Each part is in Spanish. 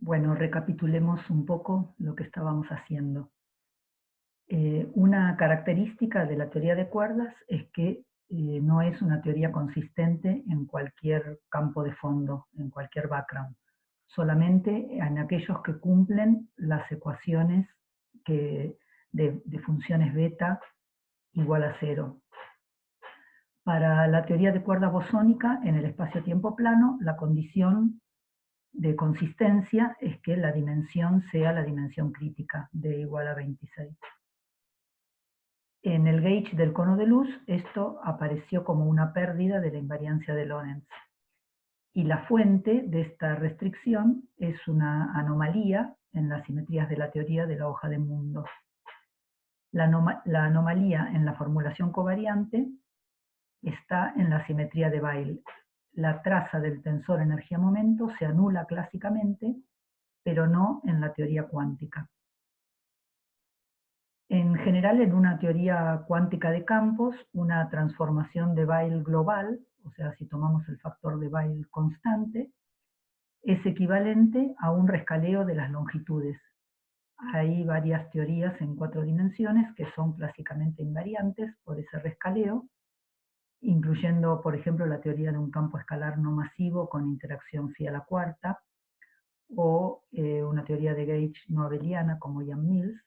Bueno, recapitulemos un poco lo que estábamos haciendo. Una característica de la teoría de cuerdas es que no es una teoría consistente en cualquier campo de fondo, en cualquier background, solamente en aquellos que cumplen las ecuaciones de funciones beta igual a cero. Para la teoría de cuerda bosónica, en el espacio-tiempo plano, la condición de consistencia es que la dimensión sea la dimensión crítica, de igual a 26. En el gauge del cono de luz, esto apareció como una pérdida de la invariancia de Lorentz. Y la fuente de esta restricción es una anomalía en las simetrías de la teoría de la hoja de mundos. La anomalía en la formulación covariante está en la simetría de Weyl. La traza del tensor energía-momento se anula clásicamente, pero no en la teoría cuántica. En general, en una teoría cuántica de campos, una transformación de Weyl global, o sea, si tomamos el factor de Weyl constante, es equivalente a un rescaleo de las longitudes. Hay varias teorías en 4 dimensiones que son clásicamente invariantes por ese rescaleo, incluyendo, por ejemplo, la teoría de un campo escalar no masivo con interacción phi a la cuarta, o una teoría de gauge no abeliana como Yang-Mills.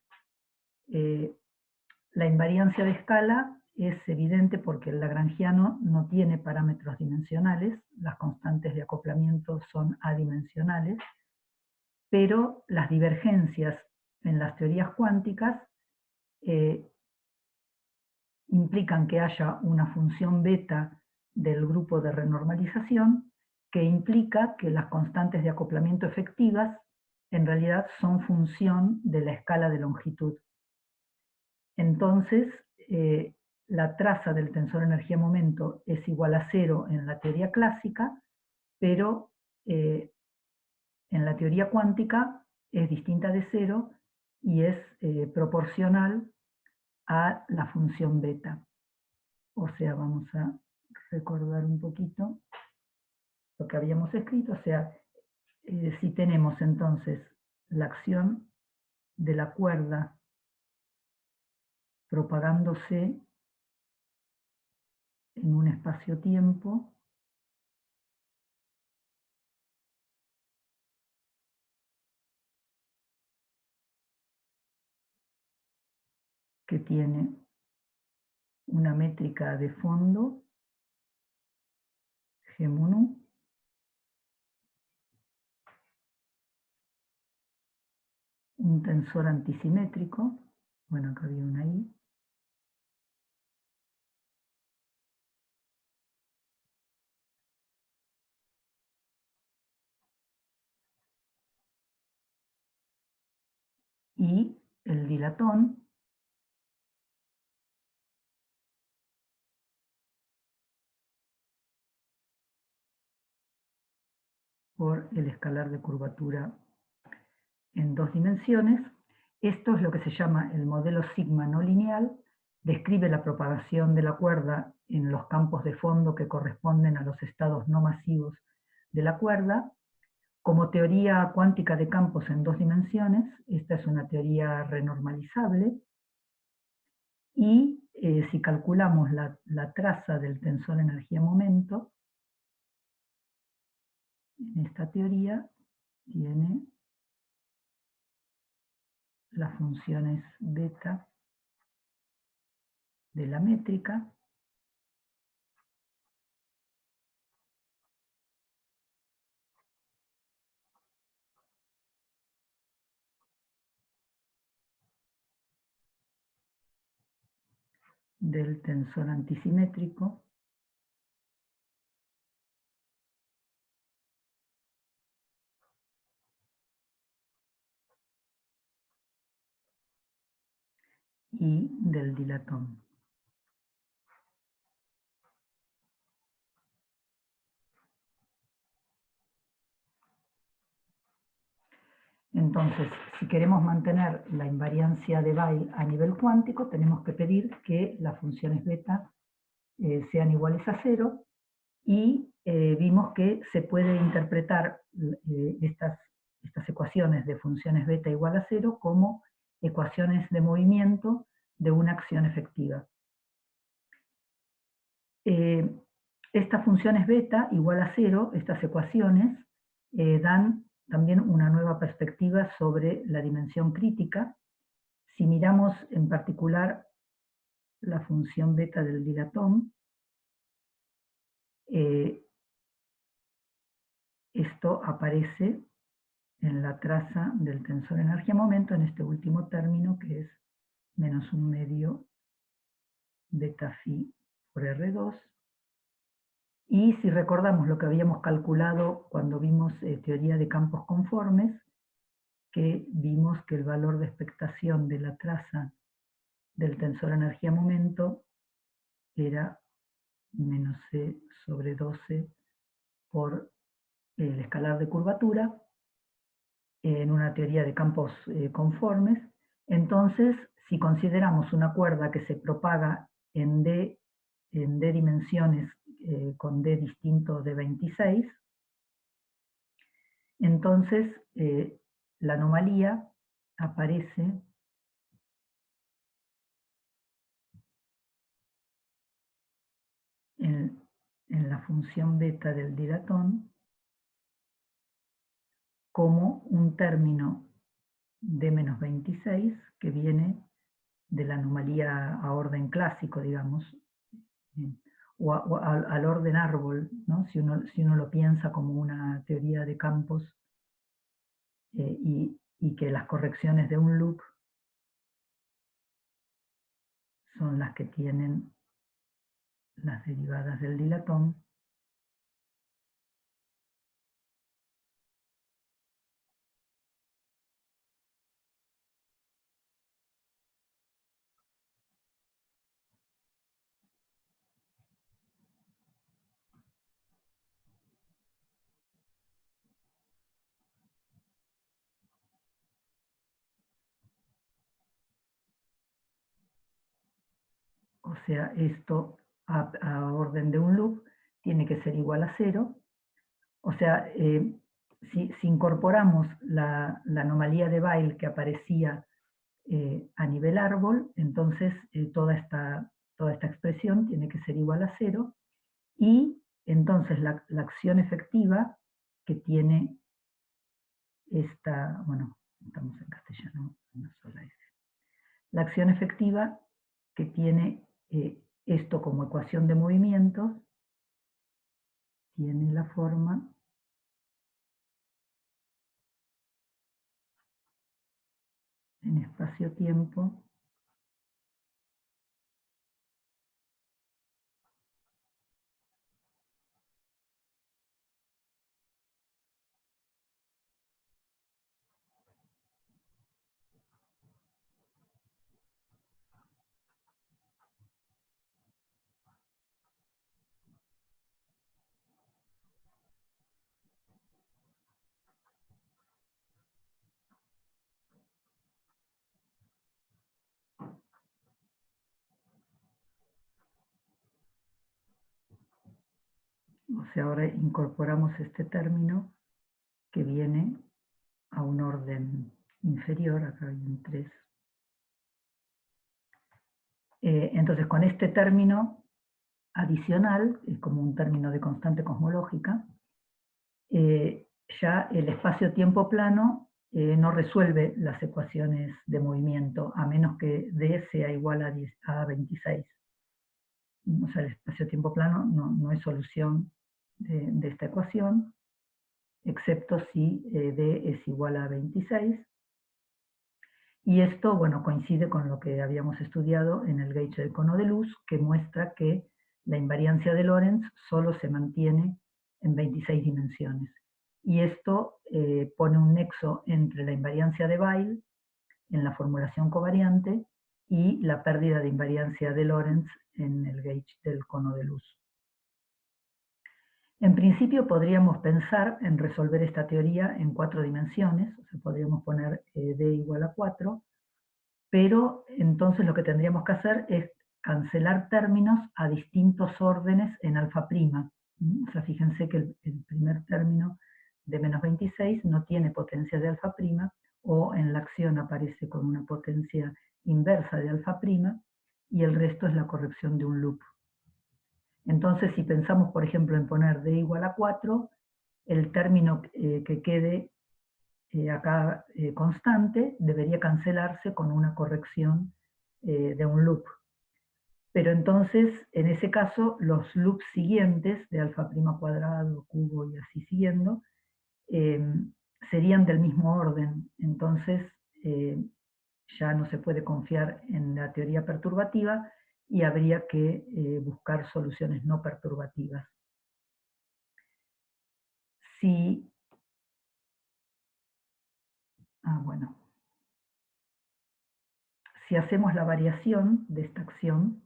La invariancia de escala es evidente porque el lagrangiano no tiene parámetros dimensionales, las constantes de acoplamiento son adimensionales, pero las divergencias en las teorías cuánticas implican que haya una función beta del grupo de renormalización que implica que las constantes de acoplamiento efectivas en realidad son función de la escala de longitud. Entonces, la traza del tensor energía-momento es igual a cero en la teoría clásica, pero en la teoría cuántica es distinta de cero y es proporcional a la función beta. O sea, vamos a recordar un poquito lo que habíamos escrito. O sea, si tenemos entonces la acción de la cuerda propagándose en un espacio-tiempo, que tiene una métrica de fondo, G mon U, un tensor antisimétrico, bueno, acá había una I, y el dilatón, por el escalar de curvatura en 2 dimensiones. Esto es lo que se llama el modelo sigma no lineal, describe la propagación de la cuerda en los campos de fondo que corresponden a los estados no masivos de la cuerda. Como teoría cuántica de campos en 2 dimensiones, esta es una teoría renormalizable, y si calculamos la traza del tensor energía-momento, en esta teoría tiene las funciones beta de la métrica, del tensor antisimétrico, y del dilatón. Entonces, si queremos mantener la invariancia de Weyl a nivel cuántico, tenemos que pedir que las funciones beta sean iguales a cero, y vimos que se puede interpretar estas estas ecuaciones de funciones beta igual a 0 como ecuaciones de movimiento de una acción efectiva. Estas funciones beta igual a 0, estas ecuaciones, dan también una nueva perspectiva sobre la dimensión crítica. Si miramos en particular la función beta del dilatón, esto aparece en la traza del tensor energía-momento en este último término, que es menos 1/2 beta phi por R2. Y si recordamos lo que habíamos calculado cuando vimos teoría de campos conformes, que vimos que el valor de expectación de la traza del tensor energía-momento era menos c sobre 12 por el escalar de curvatura, en una teoría de campos conformes. Entonces, si consideramos una cuerda que se propaga en D dimensiones con D distinto de 26, entonces la anomalía aparece en la función beta del dilatón como un término de menos 26 que viene de la anomalía a orden clásico, digamos, o al orden árbol, ¿no? Si uno lo piensa como una teoría de campos y que las correcciones de un loop son las que tienen las derivadas del dilatón. O sea, esto a orden de un loop tiene que ser igual a 0. O sea, si incorporamos la anomalía de Weyl que aparecía a nivel árbol, entonces toda esta expresión tiene que ser igual a 0, y entonces la acción efectiva que tiene esta, bueno, estamos en castellano, una sola S. La acción efectiva que tiene esto como ecuación de movimientos tiene la forma en espacio-tiempo O sea, ahora incorporamos este término que viene a un orden inferior, acá hay un 3. Entonces, con este término adicional, como un término de constante cosmológica, ya el espacio-tiempo plano no resuelve las ecuaciones de movimiento, a menos que D sea igual a 26. O sea, el espacio-tiempo plano no es solución de esta ecuación, excepto si D es igual a 26. Y esto, bueno, coincide con lo que habíamos estudiado en el gauge del cono de luz, que muestra que la invariancia de Lorentz solo se mantiene en 26 dimensiones. Y esto pone un nexo entre la invariancia de Weyl en la formulación covariante y la pérdida de invariancia de Lorentz en el gauge del cono de luz. En principio podríamos pensar en resolver esta teoría en 4 dimensiones, o sea, podríamos poner D igual a 4, pero entonces lo que tendríamos que hacer es cancelar términos a distintos órdenes en alfa prima. O sea, fíjense que el primer término de menos 26 no tiene potencia de alfa prima, o en la acción aparece con una potencia inversa de alfa prima, y el resto es la corrección de un loop. Entonces, si pensamos, por ejemplo, en poner d igual a 4, el término que quede acá constante debería cancelarse con una corrección de un loop. Pero entonces, en ese caso, los loops siguientes, de alfa prima cuadrado, cubo y así siguiendo, serían del mismo orden. Entonces, ya no se puede confiar en la teoría perturbativa y habría que buscar soluciones no perturbativas. Si, bueno, si hacemos la variación de esta acción,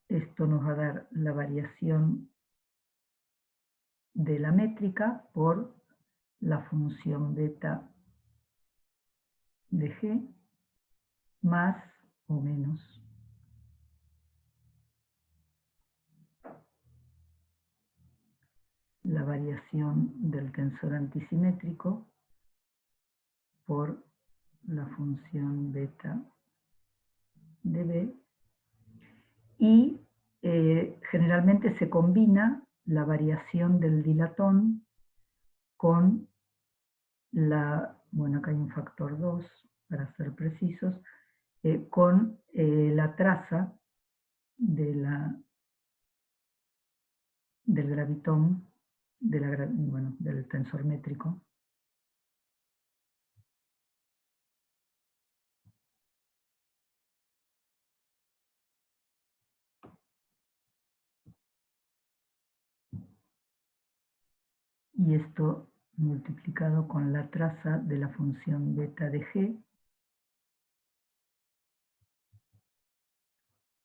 esto nos va a dar la variación de la métrica por la función beta de g más o menos la variación del tensor antisimétrico por la función beta de b, y generalmente se combina la variación del dilatón con bueno, acá hay un factor 2 para ser precisos, con la traza del gravitón, bueno, del tensor métrico. Y esto multiplicado con la traza de la función beta de g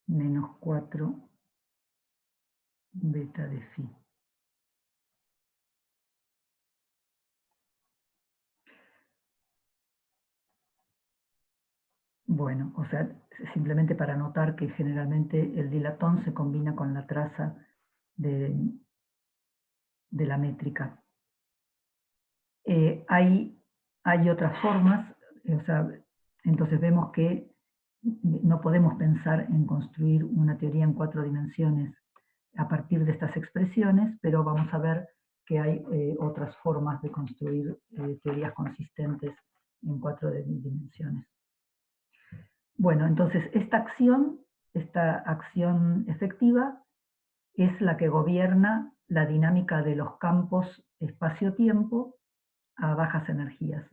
menos 4 beta de phi. Bueno, o sea, simplemente para notar que generalmente el dilatón se combina con la traza de la métrica. Hay otras formas, o sea, entonces vemos que no podemos pensar en construir una teoría en 4 dimensiones a partir de estas expresiones, pero vamos a ver que hay otras formas de construir teorías consistentes en 4 dimensiones. Bueno, entonces esta acción efectiva es la que gobierna la dinámica de los campos espacio-tiempo a bajas energías.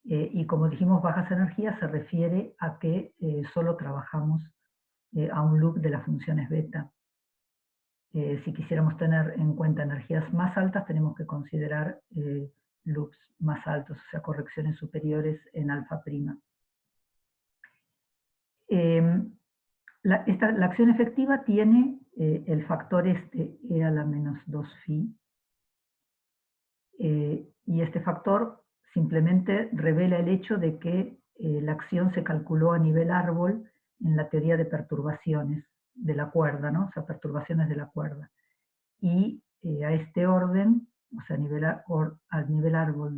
Y como dijimos, bajas energías se refiere a que solo trabajamos a un loop de las funciones beta. Si quisiéramos tener en cuenta energías más altas, tenemos que considerar loops más altos, o sea, correcciones superiores en alfa prima. La acción efectiva tiene el factor este, e a la menos 2 phi, y este factor simplemente revela el hecho de que la acción se calculó a nivel árbol en la teoría de perturbaciones de la cuerda, ¿no? O sea, perturbaciones de la cuerda. Y a este orden, o sea, al nivel árbol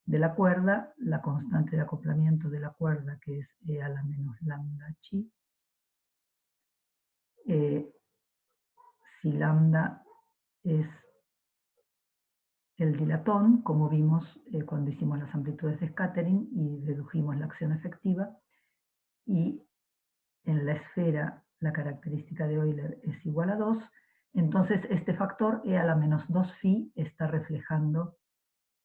de la cuerda, la constante de acoplamiento de la cuerda, que es e a la menos lambda chi, si lambda es el dilatón, como vimos cuando hicimos las amplitudes de scattering y dedujimos la acción efectiva, y en la esfera la característica de Euler es igual a 2, entonces este factor e a la menos 2 phi está reflejando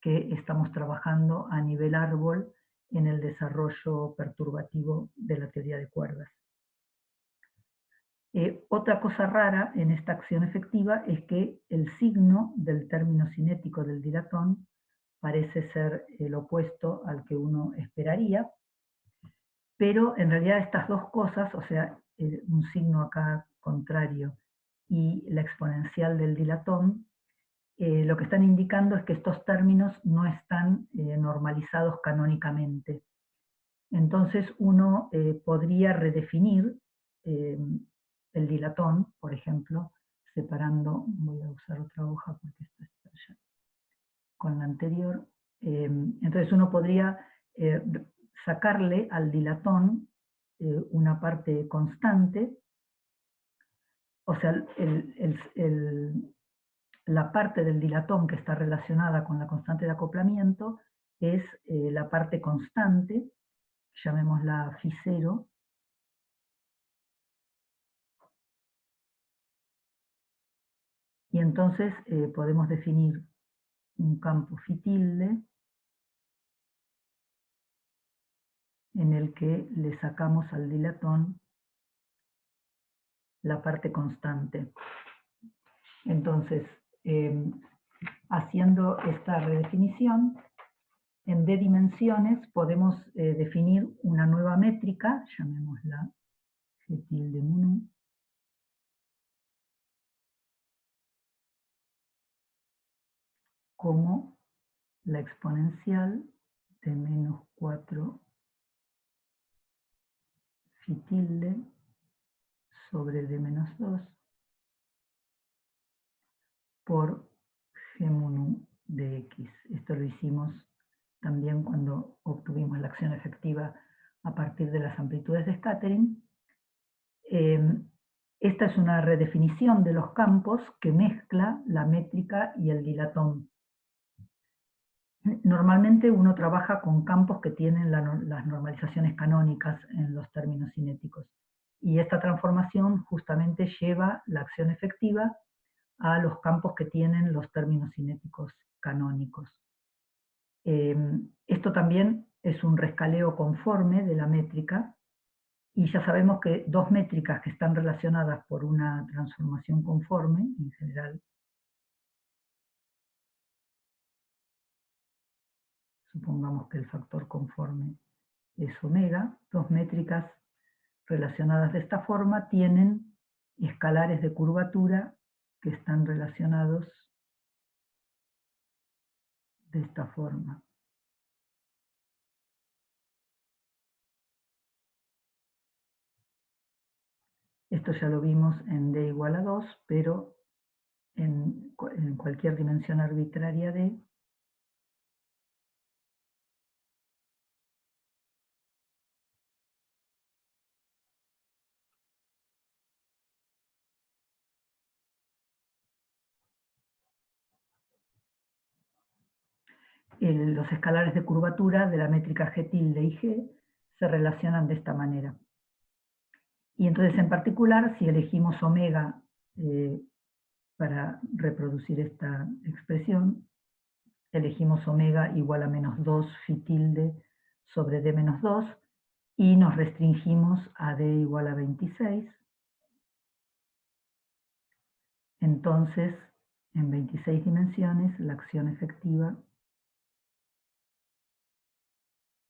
que estamos trabajando a nivel árbol en el desarrollo perturbativo de la teoría de cuerdas. Otra cosa rara en esta acción efectiva es que el signo del término cinético del dilatón parece ser el opuesto al que uno esperaría, pero en realidad estas dos cosas, o sea, un signo acá contrario y la exponencial del dilatón, lo que están indicando es que estos términos no están normalizados canónicamente. Entonces uno podría redefinir el dilatón, por ejemplo, separando, voy a usar otra hoja porque esta está ya con la anterior, entonces uno podría sacarle al dilatón una parte constante, o sea, la parte del dilatón que está relacionada con la constante de acoplamiento es la parte constante, llamémosla φ0, y entonces podemos definir un campo φ tilde en el que le sacamos al dilatón la parte constante. Entonces, haciendo esta redefinición, en d dimensiones podemos definir una nueva métrica, llamémosla G tilde mu, como la exponencial de menos 4 φ tilde sobre d menos 2 por G mu nu de x. Esto lo hicimos también cuando obtuvimos la acción efectiva a partir de las amplitudes de scattering. Esta es una redefinición de los campos que mezcla la métrica y el dilatón. Normalmente uno trabaja con campos que tienen las normalizaciones canónicas en los términos cinéticos. Y esta transformación justamente lleva la acción efectiva a los campos que tienen los términos cinéticos canónicos. Esto también es un rescaleo conforme de la métrica, y ya sabemos que dos métricas que están relacionadas por una transformación conforme, en general, supongamos que el factor conforme es omega, dos métricas relacionadas de esta forma tienen escalares de curvatura que están relacionados de esta forma. Esto ya lo vimos en d igual a 2, pero en cualquier dimensión arbitraria d, los escalares de curvatura de la métrica G tilde y G se relacionan de esta manera. Y entonces, en particular, si elegimos omega para reproducir esta expresión, elegimos omega igual a menos 2 φ tilde sobre d menos 2 y nos restringimos a d igual a 26. Entonces, en 26 dimensiones, la acción efectiva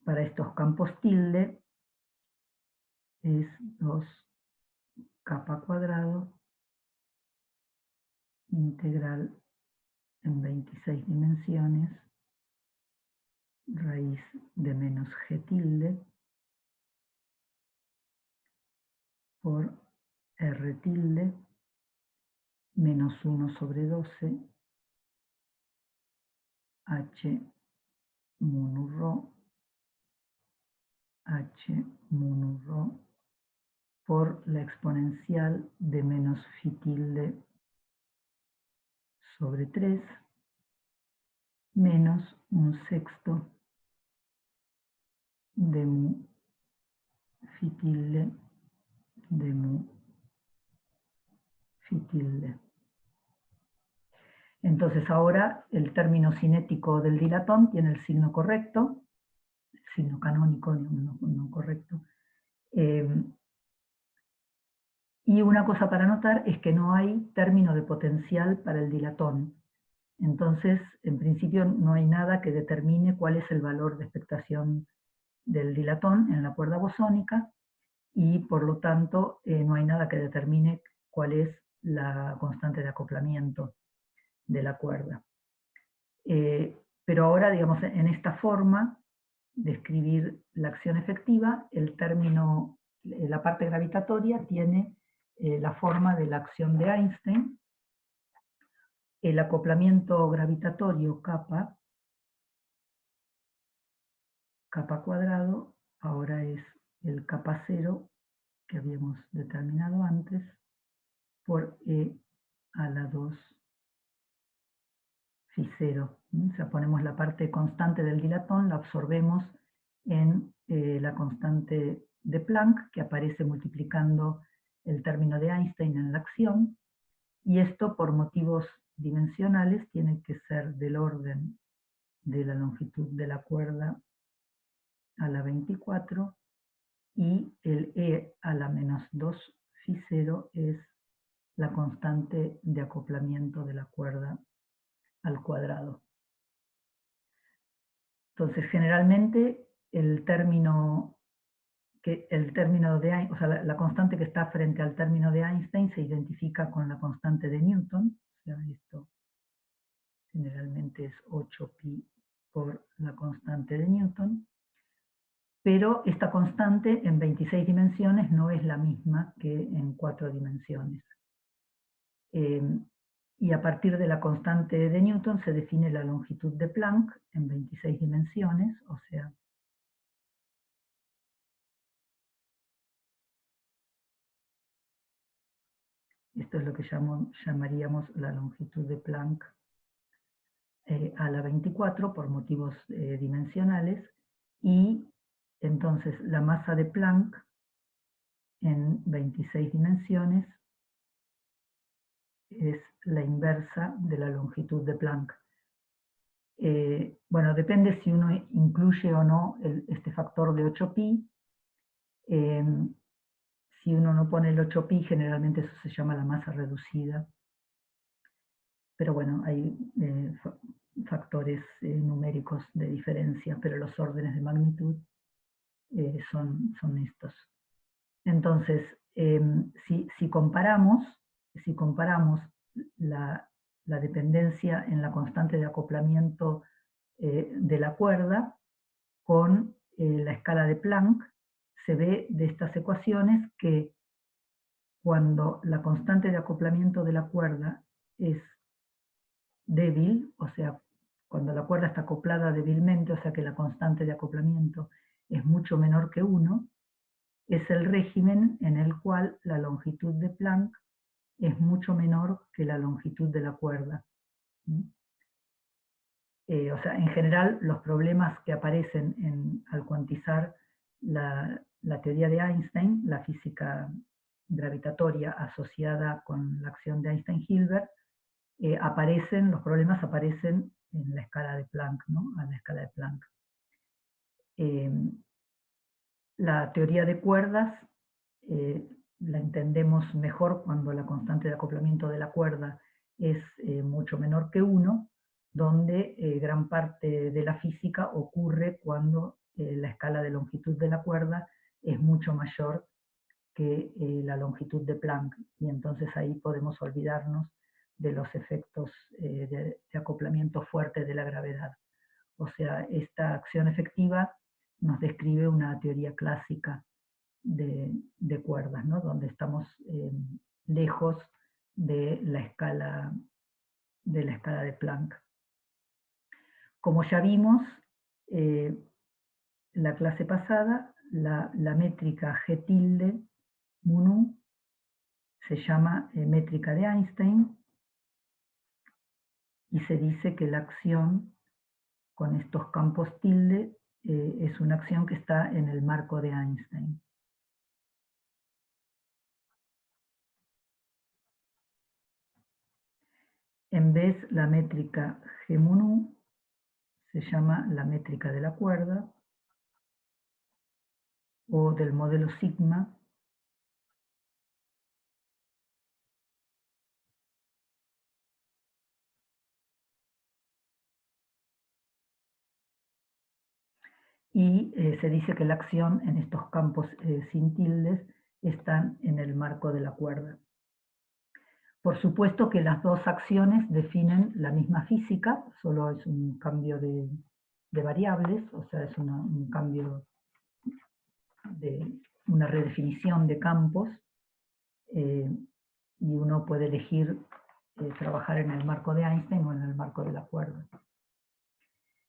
para estos campos tilde es 2 kappa cuadrado integral en 26 dimensiones raíz de menos g tilde por r tilde menos 1 sobre 12 h mu nu rho h mu nu rho por la exponencial de menos φ tilde sobre 3 menos un sexto de mu φ tilde de mu φ tilde. Entonces ahora el término cinético del dilatón tiene el signo correcto, el signo canónico, no correcto, Y una cosa para notar es que no hay término de potencial para el dilatón. Entonces, en principio, no hay nada que determine cuál es el valor de expectación del dilatón en la cuerda bosónica, y por lo tanto no hay nada que determine cuál es la constante de acoplamiento de la cuerda. Pero ahora, digamos, en esta forma de escribir la acción efectiva, el término, la parte gravitatoria tiene la forma de la acción de Einstein. El acoplamiento gravitatorio kappa cuadrado, ahora es el kappa cero que habíamos determinado antes, por E a la 2 phi 0. O sea, ponemos la parte constante del dilatón, la absorbemos en la constante de Planck, que aparece multiplicando el término de Einstein en la acción, y esto por motivos dimensionales tiene que ser del orden de la longitud de la cuerda a la 24, y el E a la menos 2 phi 0 es la constante de acoplamiento de la cuerda al cuadrado. Entonces, generalmente el término de, o sea, la constante que está frente al término de Einstein se identifica con la constante de Newton. O sea, esto generalmente es 8pi por la constante de Newton. Pero esta constante en 26 dimensiones no es la misma que en 4 dimensiones. Y a partir de la constante de Newton se define la longitud de Planck en 26 dimensiones, o sea, esto es lo que llamaríamos la longitud de Planck a la 24 por motivos dimensionales, y entonces la masa de Planck en 26 dimensiones es la inversa de la longitud de Planck. Bueno, depende si uno incluye o no este factor de 8pi. Si uno no pone el 8pi, generalmente eso se llama la masa reducida. Pero bueno, hay factores numéricos de diferencia, pero los órdenes de magnitud son estos. Entonces, si comparamos la dependencia en la constante de acoplamiento de la cuerda con la escala de Planck, se ve de estas ecuaciones que cuando la constante de acoplamiento de la cuerda es débil, o sea, cuando la cuerda está acoplada débilmente, o sea que la constante de acoplamiento es mucho menor que 1, es el régimen en el cual la longitud de Planck es mucho menor que la longitud de la cuerda. O sea, en general, los problemas que aparecen al cuantizar la teoría de Einstein, la física gravitatoria asociada con la acción de Einstein-Hilbert, los problemas aparecen en la escala de Planck, ¿no? A la escala de Planck. La teoría de cuerdas la entendemos mejor cuando la constante de acoplamiento de la cuerda es mucho menor que 1, donde gran parte de la física ocurre cuando la escala de longitud de la cuerda es mucho mayor que la longitud de Planck, y entonces ahí podemos olvidarnos de los efectos de acoplamiento fuerte de la gravedad. O sea, esta acción efectiva nos describe una teoría clásica de cuerdas, ¿no? Donde estamos lejos de la escala de Planck. Como ya vimos la clase pasada, la métrica G tilde mu nu se llama métrica de Einstein, y se dice que la acción con estos campos tilde es una acción que está en el marco de Einstein. En vez la métrica G mu nu se llama la métrica de la cuerda o del modelo sigma, y se dice que la acción en estos campos sin tildes están en el marco de la cuerda. Por supuesto que las dos acciones definen la misma física, solo es un cambio de variables, o sea, es un cambio de una redefinición de campos, y uno puede elegir trabajar en el marco de Einstein o en el marco de la cuerda.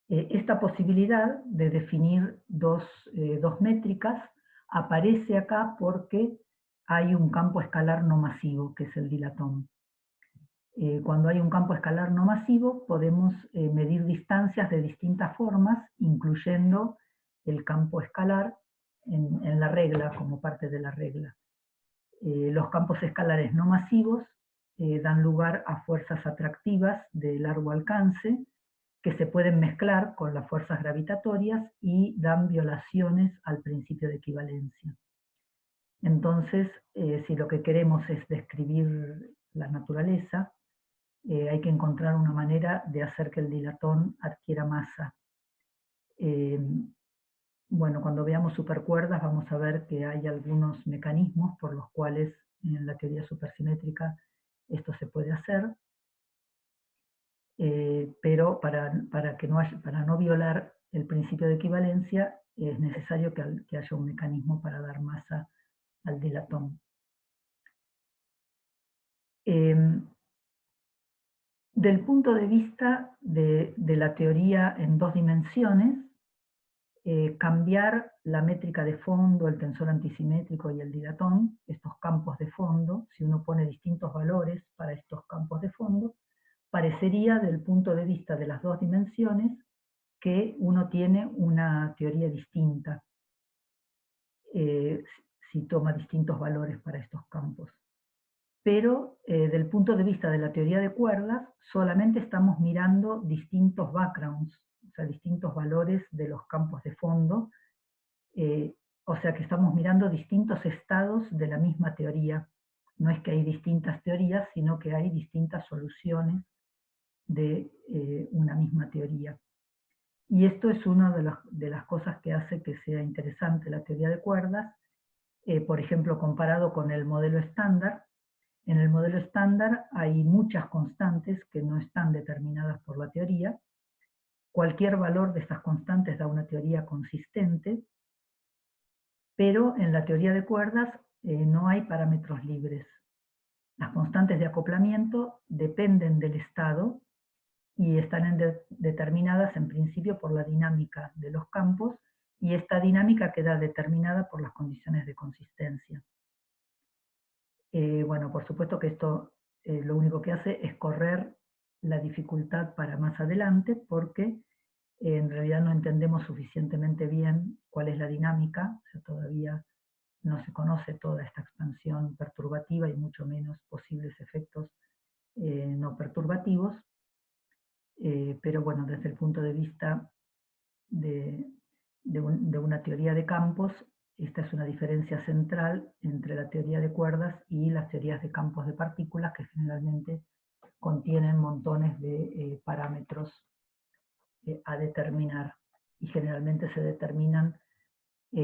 Esta posibilidad de definir dos métricas aparece acá porque hay un campo escalar no masivo, que es el dilatón. Cuando hay un campo escalar no masivo, podemos medir distancias de distintas formas, incluyendo el campo escalar en la regla, como parte de la regla. Los campos escalares no masivos dan lugar a fuerzas atractivas de largo alcance, que se pueden mezclar con las fuerzas gravitatorias y dan violaciones al principio de equivalencia. Entonces, si lo que queremos es describir la naturaleza, hay que encontrar una manera de hacer que el dilatón adquiera masa. Bueno, cuando veamos supercuerdas vamos a ver que hay algunos mecanismos por los cuales en la teoría supersimétrica esto se puede hacer, pero para no violar el principio de equivalencia es necesario que haya un mecanismo para dar masa al dilatón. Del punto de vista de la teoría en dos dimensiones, cambiar la métrica de fondo, el tensor antisimétrico y el dilatón, estos campos de fondo, si uno pone distintos valores para estos campos de fondo, parecería, del punto de vista de las dos dimensiones, que uno tiene una teoría distinta, si toma distintos valores para estos campos. Pero del punto de vista de la teoría de cuerdas, solamente estamos mirando distintos backgrounds, o sea, distintos valores de los campos de fondo, o sea que estamos mirando distintos estados de la misma teoría. No es que hay distintas teorías, sino que hay distintas soluciones de una misma teoría. Y esto es una de las cosas que hace que sea interesante la teoría de cuerdas, por ejemplo, comparado con el modelo estándar. En el modelo estándar hay muchas constantes que no están determinadas por la teoría. Cualquier valor de estas constantes da una teoría consistente, pero en la teoría de cuerdas no hay parámetros libres. Las constantes de acoplamiento dependen del estado y están determinadas en principio por la dinámica de los campos, y esta dinámica queda determinada por las condiciones de consistencia. Bueno, por supuesto que esto lo único que hace es correr la dificultad para más adelante, porque en realidad no entendemos suficientemente bien cuál es la dinámica, o sea, todavía no se conoce toda esta expansión perturbativa y mucho menos posibles efectos no perturbativos, pero bueno, desde el punto de vista de una teoría de campos, esta es una diferencia central entre la teoría de cuerdas y las teorías de campos de partículas, que generalmente contienen montones de parámetros a determinar, y generalmente se determinan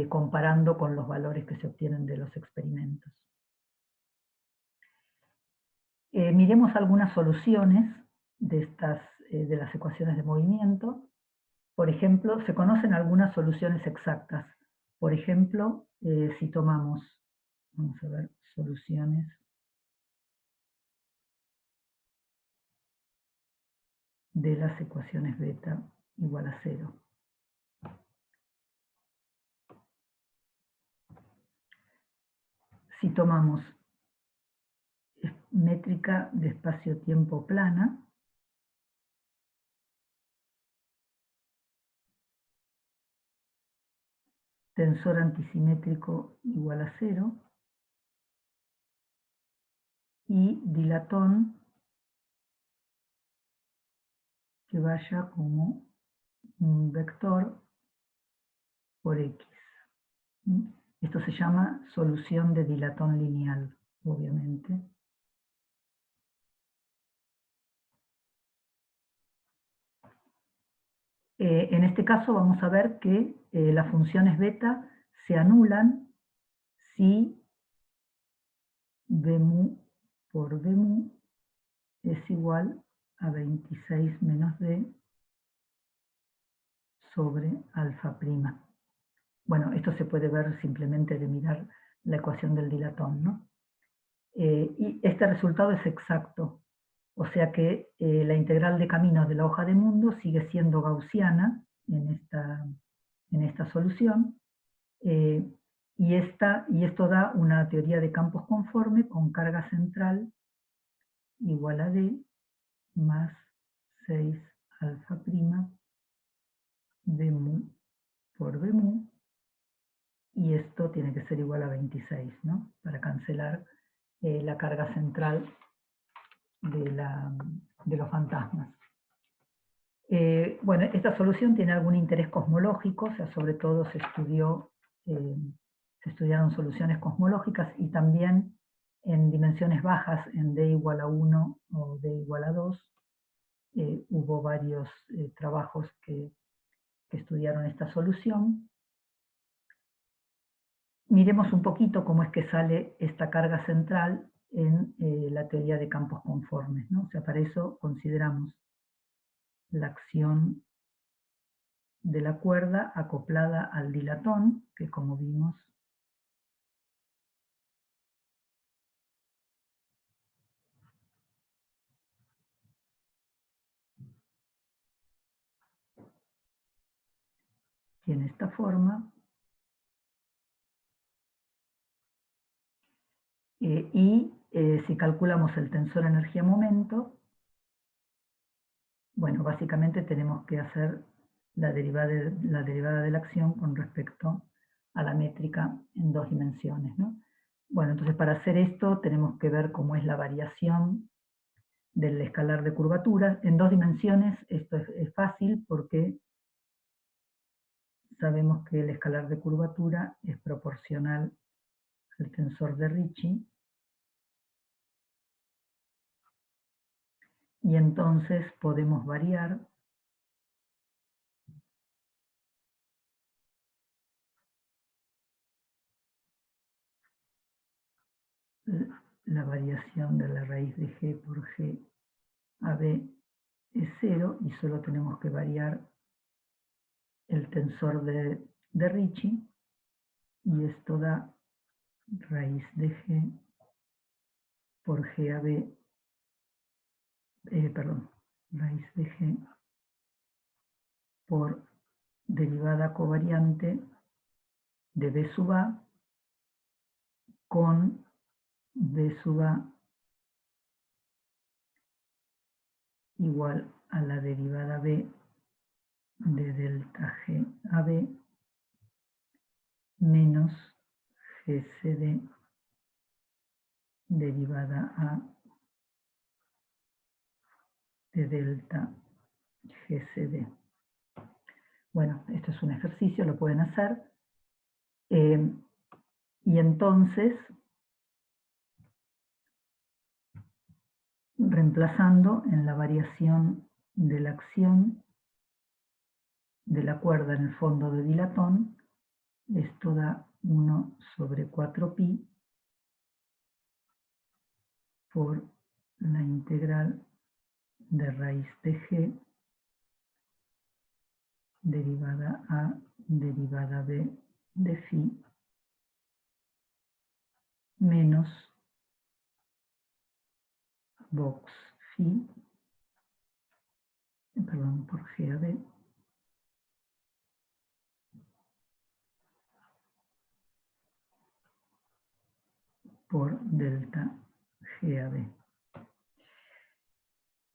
comparando con los valores que se obtienen de los experimentos. Miremos algunas soluciones de las ecuaciones de movimiento. Por ejemplo, se conocen algunas soluciones exactas. Por ejemplo, si tomamos, vamos a ver, soluciones de las ecuaciones beta igual a 0. Si tomamos métrica de espacio-tiempo plana, tensor antisimétrico igual a 0, y dilatón que vaya como un vector por X. Esto se llama solución de dilatón lineal, obviamente. En este caso vamos a ver que las funciones beta se anulan si B mu por B mu es igual a 26 menos D sobre alfa prima. Bueno, esto se puede ver simplemente de mirar la ecuación del dilatón, ¿no? Y este resultado es exacto, o sea que la integral de caminos de la hoja de mundo sigue siendo gaussiana en esta solución, y esto da una teoría de campos conforme con carga central igual a D más 6 alfa prima B mu por B mu, y esto tiene que ser igual a 26, ¿no? Para cancelar la carga central de los fantasmas. Bueno, esta solución tiene algún interés cosmológico, o sea, sobre todo se estudiaron soluciones cosmológicas y también en dimensiones bajas, en D igual a 1 o D igual a 2, hubo varios trabajos que estudiaron esta solución. Miremos un poquito cómo es que sale esta carga central en la teoría de campos conformes, ¿no? O sea, para eso consideramos la acción de la cuerda acoplada al dilatón, que como vimos tiene esta forma, y si calculamos el tensor energía-momento, bueno, básicamente tenemos que hacer la derivada de la acción con respecto a la métrica en dos dimensiones, ¿no? Bueno, entonces para hacer esto tenemos que ver cómo es la variación del escalar de curvatura. En dos dimensiones esto es fácil porque sabemos que el escalar de curvatura es proporcional al tensor de Ricci, y entonces podemos variar la variación de la raíz de G por G a B es 0, y solo tenemos que variar el tensor de Ricci, y esto da raíz de G por G a B, perdón, raíz de G por derivada covariante de B sub A con B sub A igual a la derivada B de delta G a B menos GCD derivada A de delta GCD. Bueno, esto es un ejercicio, lo pueden hacer. Y entonces, reemplazando en la variación de la acción de la cuerda en el fondo de dilatón, esto da 1 sobre 4pi por la integral de raíz de G derivada A derivada B de phi menos box phi, perdón, por G a B por delta G a B.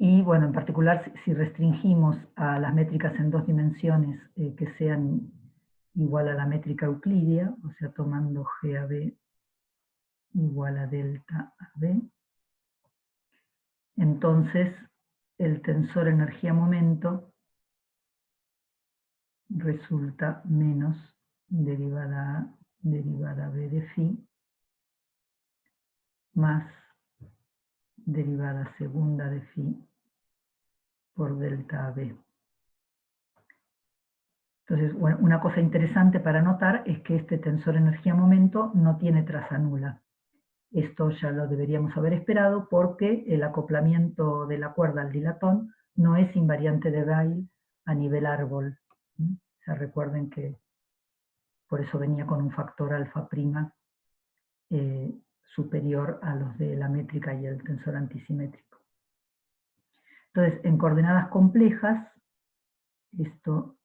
Y bueno, en particular, si restringimos a las métricas en dos dimensiones que sean igual a la métrica euclídea, o sea, tomando G a B igual a delta a B, entonces el tensor energía-momento resulta menos derivada A derivada B de phi más derivada segunda de phi por delta AB. Entonces, bueno, una cosa interesante para notar es que este tensor energía-momento no tiene traza nula. Esto ya lo deberíamos haber esperado porque el acoplamiento de la cuerda al dilatón no es invariante de Weyl a nivel árbol. O sea, recuerden que por eso venía con un factor alfa prima superior a los de la métrica y el tensor antisimétrico. Entonces, en coordenadas complejas, esto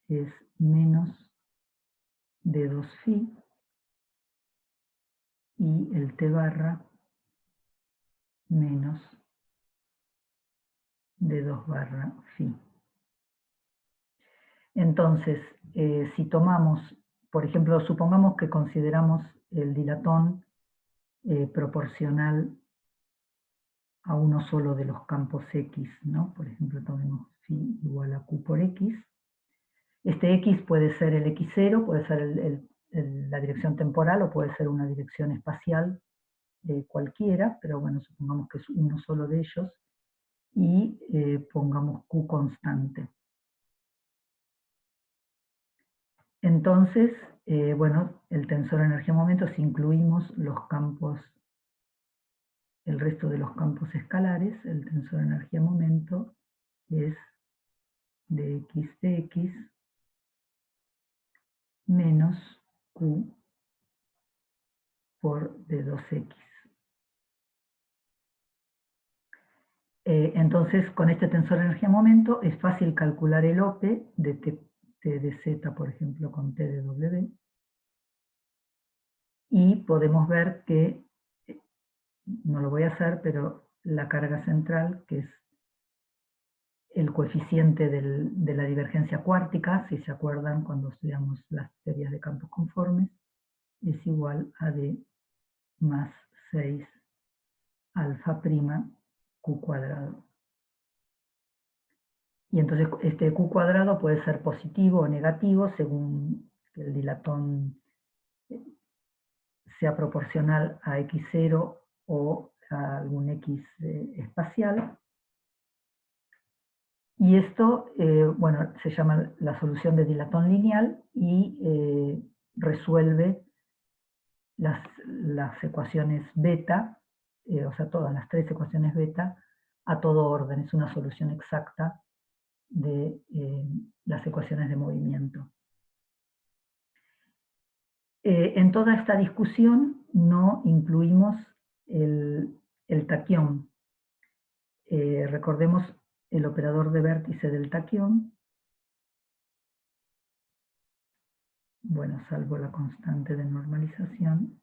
es menos de 2 phi y el t barra menos de 2 barra phi. Entonces, si tomamos, por ejemplo, supongamos que consideramos el dilatón proporcional a uno solo de los campos X, ¿no? Por ejemplo, tomemos phi igual a Q por X. Este X puede ser el X0, puede ser la dirección temporal o puede ser una dirección espacial cualquiera, pero bueno, supongamos que es uno solo de ellos y pongamos Q constante. Entonces, bueno, el tensor energía-momento, si incluimos los campos, el resto de los campos escalares, el tensor energía-momento es de x de x menos q por d 2x. Entonces, con este tensor energía-momento es fácil calcular el OPE de t de z, por ejemplo, con t de w. Y podemos ver que, no lo voy a hacer, pero la carga central, que es el coeficiente de la divergencia cuártica, si se acuerdan cuando estudiamos las teorías de campos conformes, es igual a d más 6 alfa prima q cuadrado. Y entonces este q cuadrado puede ser positivo o negativo según que el dilatón sea proporcional a x0 o a algún x espacial. Y esto, bueno, se llama la solución de dilatón lineal y resuelve las ecuaciones beta, o sea, todas las tres ecuaciones beta, a todo orden. Es una solución exacta de las ecuaciones de movimiento. En toda esta discusión no incluimos el taquión. Recordemos el operador de vértice del taquión. Bueno, salvo la constante de normalización.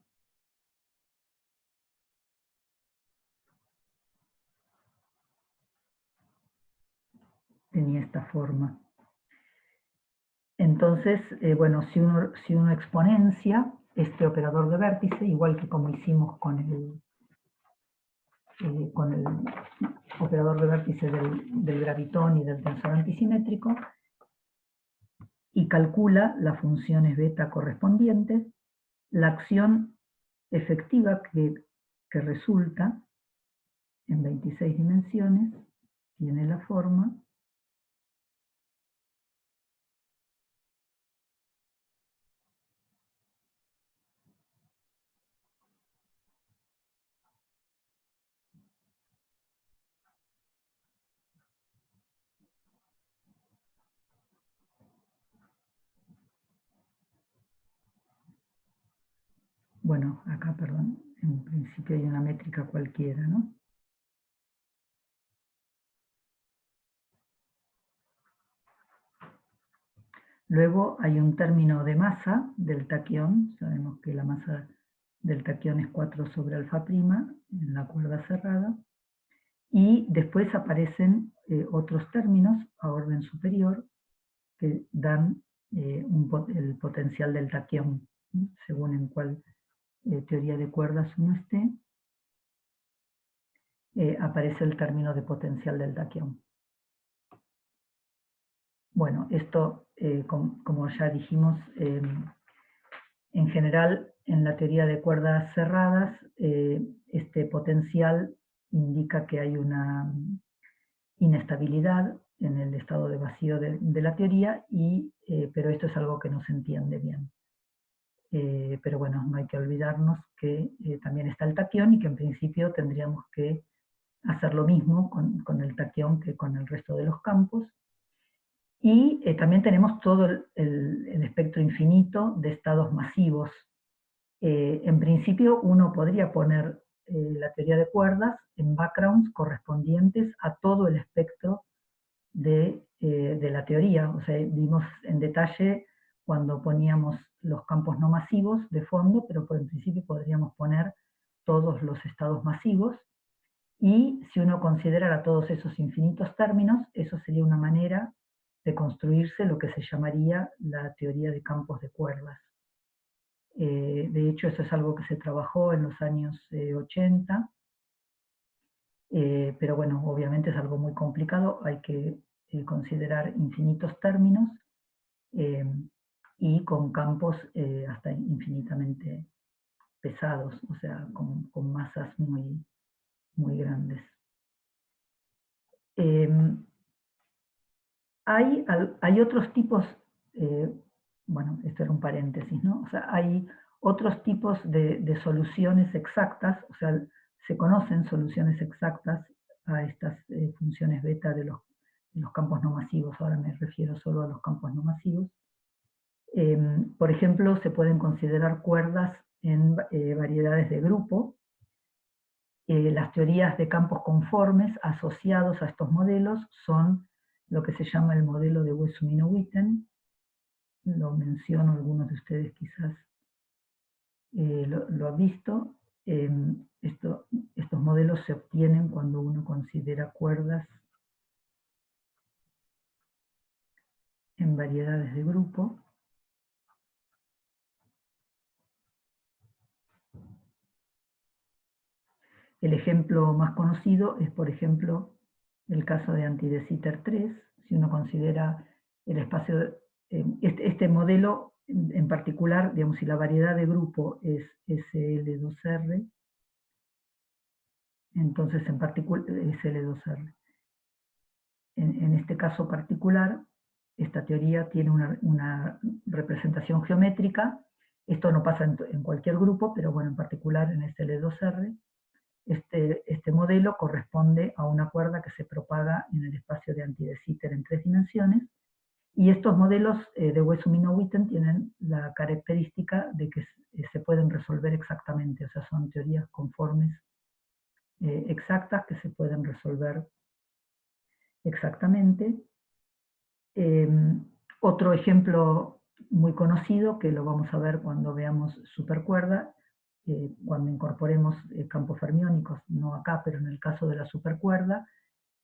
Tenía esta forma. Entonces, bueno, si uno exponencia este operador de vértice, igual que como hicimos con el operador de vértice del gravitón y del tensor antisimétrico, y calcula las funciones beta correspondientes, la acción efectiva que resulta en 26 dimensiones tiene la forma bueno, acá, perdón, en principio hay una métrica cualquiera, ¿no? Luego hay un término de masa del taquión, sabemos que la masa del taquión es 4 sobre alfa prima en la cuerda cerrada, y después aparecen otros términos a orden superior que dan el potencial del taquión, según en cuál teoría de cuerdas uno esté, aparece el término de potencial del taquión. Bueno, esto, como ya dijimos, en general, en la teoría de cuerdas cerradas, este potencial indica que hay una inestabilidad en el estado de vacío de la teoría, pero esto es algo que no se entiende bien. Pero bueno, no hay que olvidarnos que también está el taquión y que en principio tendríamos que hacer lo mismo con el taquión que con el resto de los campos. Y también tenemos todo el espectro infinito de estados masivos. En principio uno podría poner la teoría de cuerdas en backgrounds correspondientes a todo el espectro de la teoría. O sea, vimos en detalle cuando poníamos los campos no masivos de fondo, pero en principio podríamos poner todos los estados masivos. Y si uno considerara todos esos infinitos términos, eso sería una manera de construirse lo que se llamaría la teoría de campos de cuerdas. De hecho, eso es algo que se trabajó en los años 80, pero bueno, obviamente es algo muy complicado, hay que considerar infinitos términos y con campos hasta infinitamente pesados, o sea, con masas muy, muy grandes. Hay otros tipos, bueno, esto era un paréntesis, ¿no? O sea, hay otros tipos de soluciones exactas, o sea, se conocen soluciones exactas a estas funciones beta de los campos no masivos, ahora me refiero solo a los campos no masivos. Por ejemplo, se pueden considerar cuerdas en variedades de grupo. Las teorías de campos conformes asociados a estos modelos son lo que se llama el modelo de Wessumino-Witten. Lo menciono, algunos de ustedes quizás lo han visto. Estos modelos se obtienen cuando uno considera cuerdas en variedades de grupo. El ejemplo más conocido es, por ejemplo, el caso de Anti de Sitter 3. Si uno considera el espacio, este modelo en particular, digamos, si la variedad de grupo es SL2R, entonces en particular SL2R. En este caso particular, esta teoría tiene una representación geométrica. Esto no pasa en cualquier grupo, pero bueno, en particular en SL2R. Este modelo corresponde a una cuerda que se propaga en el espacio de Anti de Sitter en 3 dimensiones, y estos modelos de Wessumino-Witten tienen la característica de que se pueden resolver exactamente, o sea, son teorías conformes exactas que se pueden resolver exactamente. Otro ejemplo muy conocido, que lo vamos a ver cuando veamos supercuerda, cuando incorporemos campos fermiónicos, no acá, pero en el caso de la supercuerda,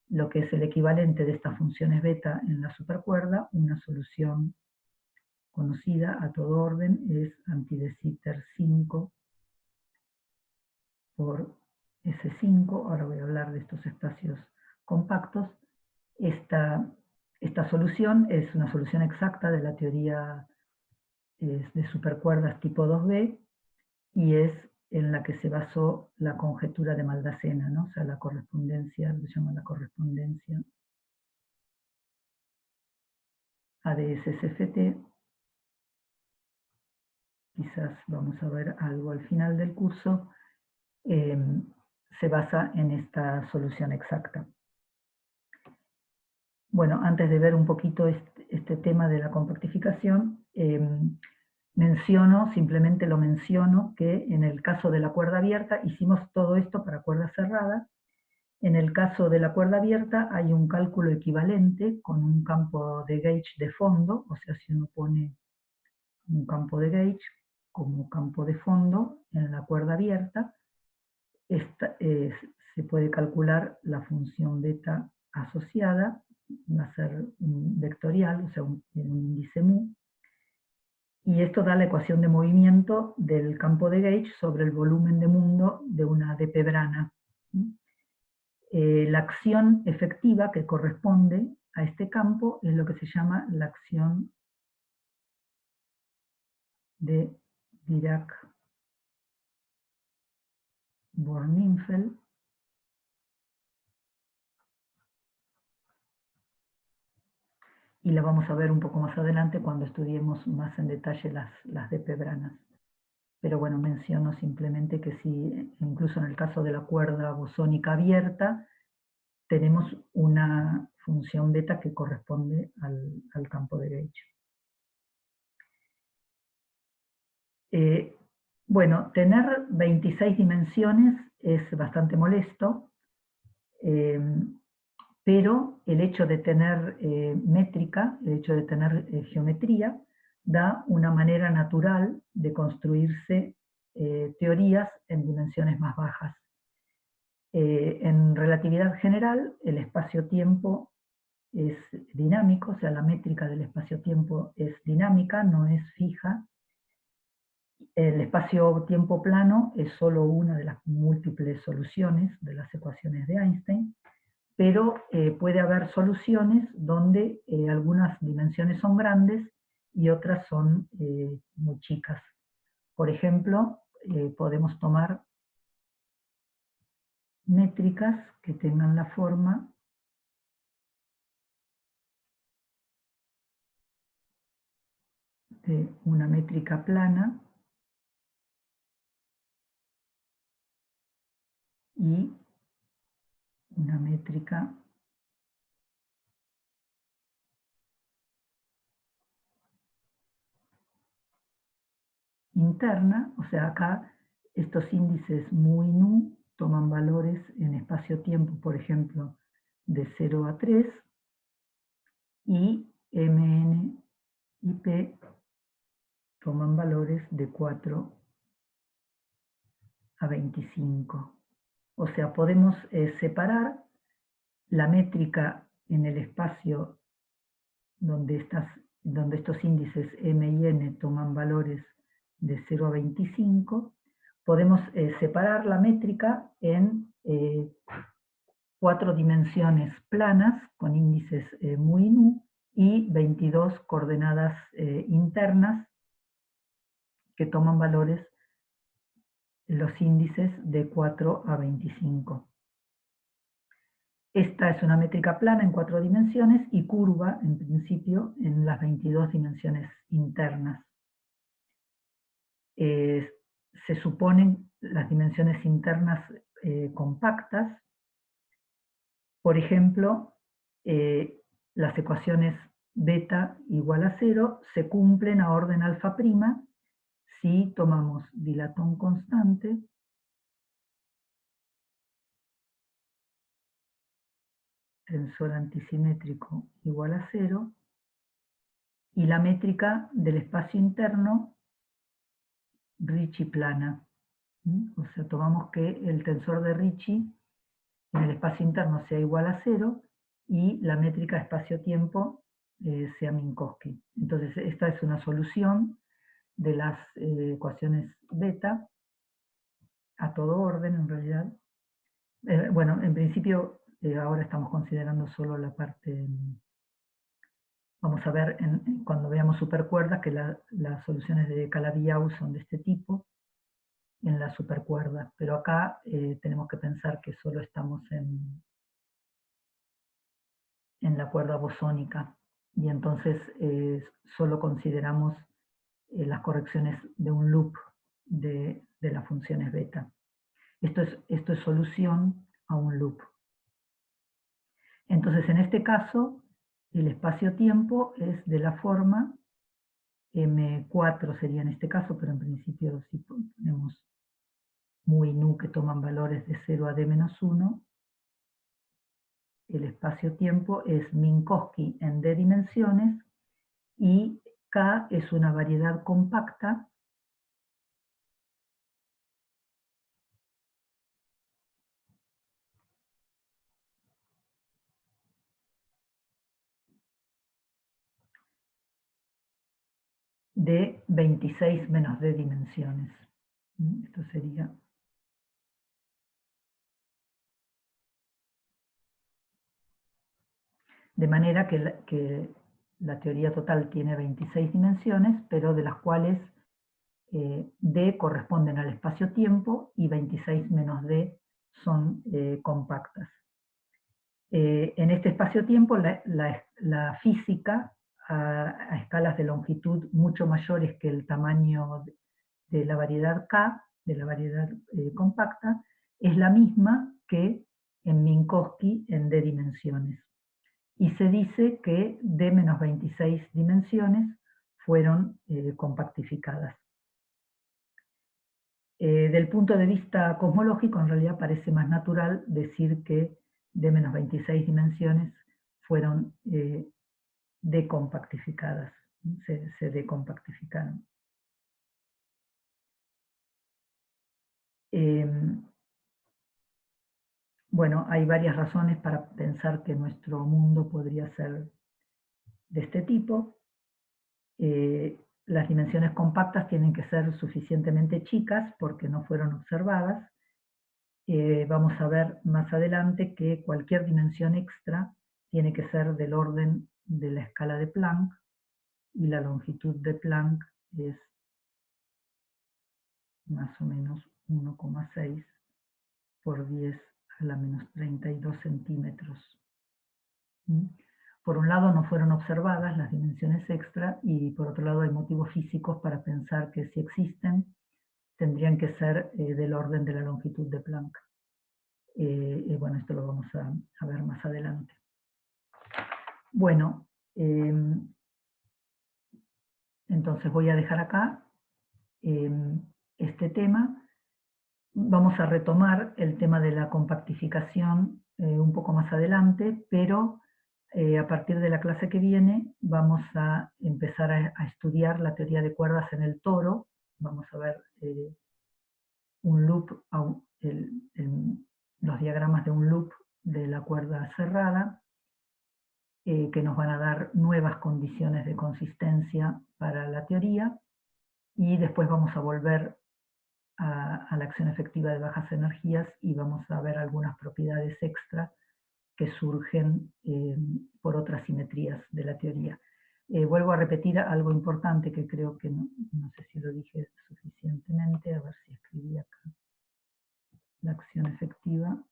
lo que es el equivalente de estas funciones beta en la supercuerda, una solución conocida a todo orden es Anti de Sitter 5 por S5. Ahora voy a hablar de estos espacios compactos. Esta solución es una solución exacta de la teoría de supercuerdas tipo 2B, y es en la que se basó la conjetura de Maldacena, ¿no? O sea, la correspondencia, lo llama la correspondencia ADS-CFT. Quizás vamos a ver algo al final del curso. Se basa en esta solución exacta. Bueno, antes de ver un poquito este tema de la compactificación, simplemente lo menciono, que en el caso de la cuerda abierta hicimos todo esto para cuerda cerrada. En el caso de la cuerda abierta hay un cálculo equivalente con un campo de gauge de fondo, o sea, si uno pone un campo de gauge como campo de fondo en la cuerda abierta, se puede calcular la función beta asociada, va a ser un vectorial, o sea, un índice mu, y esto da la ecuación de movimiento del campo de gauge sobre el volumen de mundo de una dp brana. La acción efectiva que corresponde a este campo es lo que se llama la acción de Dirac-Born-Infeld, y la vamos a ver un poco más adelante cuando estudiemos más en detalle las D-P-branas. Pero bueno, menciono simplemente que si, incluso en el caso de la cuerda bosónica abierta, tenemos una función beta que corresponde al campo de Gauge. Bueno, tener 26 dimensiones es bastante molesto, pero el hecho de tener métrica, el hecho de tener geometría, da una manera natural de construirse teorías en dimensiones más bajas. En relatividad general, el espacio-tiempo es dinámico, o sea, la métrica del espacio-tiempo es dinámica, no es fija. El espacio-tiempo plano es solo una de las múltiples soluciones de las ecuaciones de Einstein, pero puede haber soluciones donde algunas dimensiones son grandes y otras son muy chicas. Por ejemplo, podemos tomar métricas que tengan la forma de una métrica plana y una métrica interna, o sea, acá estos índices mu y nu toman valores en espacio-tiempo, por ejemplo, de 0 a 3, y mn y p toman valores de 4 a 25. O sea, podemos separar la métrica en el espacio donde estos índices m y n toman valores de 0 a 25, podemos separar la métrica en 4 dimensiones planas con índices mu y nu y 22 coordenadas internas que toman valores, los índices de 4 a 25. Esta es una métrica plana en 4 dimensiones y curva, en principio, en las 22 dimensiones internas. Se suponen las dimensiones internas compactas. Por ejemplo, las ecuaciones beta igual a 0 se cumplen a orden alfa prima si tomamos dilatón constante tensor antisimétrico igual a 0 y la métrica del espacio interno Ricci plana. O sea, tomamos que el tensor de Ricci en el espacio interno sea igual a 0 y la métrica espacio-tiempo sea Minkowski. Entonces, esta es una solución de las ecuaciones beta a todo orden, en realidad. Bueno, en principio, ahora estamos considerando solo la parte. Vamos a ver cuando veamos supercuerdas que las soluciones de Calabi-Yau son de este tipo en la supercuerda, pero acá tenemos que pensar que solo estamos en la cuerda bosónica y entonces solo consideramos las correcciones de un loop de las funciones beta. Esto es solución a un loop. Entonces, en este caso, el espacio-tiempo es de la forma M4 sería en este caso, pero en principio si ponemos mu y nu que toman valores de 0 a d-1, el espacio-tiempo es Minkowski en d dimensiones y K es una variedad compacta de 26 menos d dimensiones. Esto sería. De manera que la teoría total tiene 26 dimensiones, pero de las cuales d corresponden al espacio-tiempo y 26 menos d son compactas. En este espacio-tiempo, la física a escalas de longitud mucho mayores que el tamaño de la variedad K, de la variedad compacta, es la misma que en Minkowski en D dimensiones. Y se dice que D menos 26 dimensiones fueron compactificadas. Del punto de vista cosmológico, en realidad parece más natural decir que D menos 26 dimensiones fueron decompactificadas, se decompactificaron. Bueno, hay varias razones para pensar que nuestro mundo podría ser de este tipo. Las dimensiones compactas tienen que ser suficientemente chicas porque no fueron observadas. Vamos a ver más adelante que cualquier dimensión extra tiene que ser del orden de la escala de Planck, y la longitud de Planck es más o menos 1,6 por 10 a la menos 32 centímetros. Por un lado no fueron observadas las dimensiones extra, y por otro lado hay motivos físicos para pensar que si existen, tendrían que ser del orden de la longitud de Planck. Y bueno, esto lo vamos a ver más adelante. Bueno, entonces voy a dejar acá este tema. Vamos a retomar el tema de la compactificación un poco más adelante, pero a partir de la clase que viene vamos a empezar a estudiar la teoría de cuerdas en el toro. Vamos a ver un loop, los diagramas de un loop de la cuerda cerrada, que nos van a dar nuevas condiciones de consistencia para la teoría, y después vamos a volver a la acción efectiva de bajas energías y vamos a ver algunas propiedades extra que surgen por otras simetrías de la teoría. Vuelvo a repetir algo importante que creo que no sé si lo dije suficientemente, a ver si escribí acá la acción efectiva.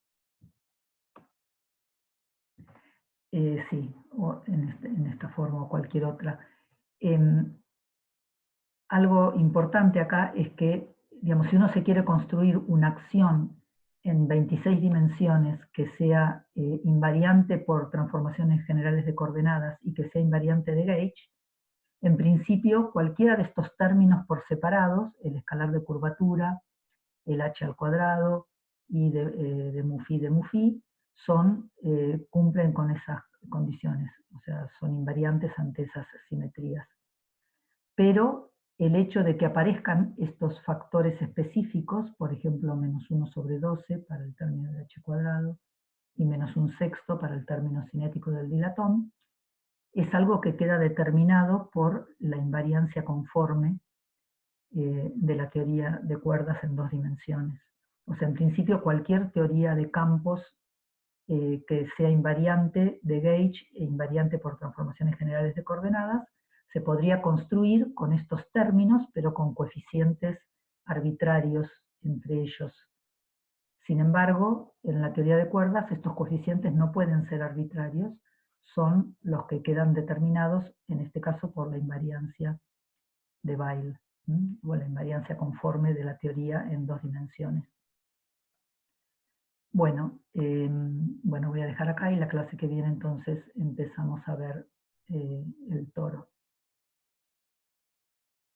Sí, o en esta forma o cualquier otra. Algo importante acá es que, digamos, si uno se quiere construir una acción en 26 dimensiones que sea invariante por transformaciones generales de coordenadas y que sea invariante de Gauge, en principio cualquiera de estos términos por separados, el escalar de curvatura, el h al cuadrado y de mu-phi, cumplen con esas condiciones, o sea, son invariantes ante esas simetrías. Pero el hecho de que aparezcan estos factores específicos, por ejemplo, menos 1 sobre 12 para el término de h cuadrado y menos 1/6 para el término cinético del dilatón, es algo que queda determinado por la invariancia conforme de la teoría de cuerdas en 2 dimensiones. O sea, en principio cualquier teoría de campos que sea invariante de Gauge e invariante por transformaciones generales de coordenadas, se podría construir con estos términos, pero con coeficientes arbitrarios entre ellos. Sin embargo, en la teoría de cuerdas estos coeficientes no pueden ser arbitrarios, son los que quedan determinados, en este caso por la invariancia de Weyl, o la invariancia conforme de la teoría en 2 dimensiones. Bueno, voy a dejar acá, y la clase que viene entonces empezamos a ver el toro.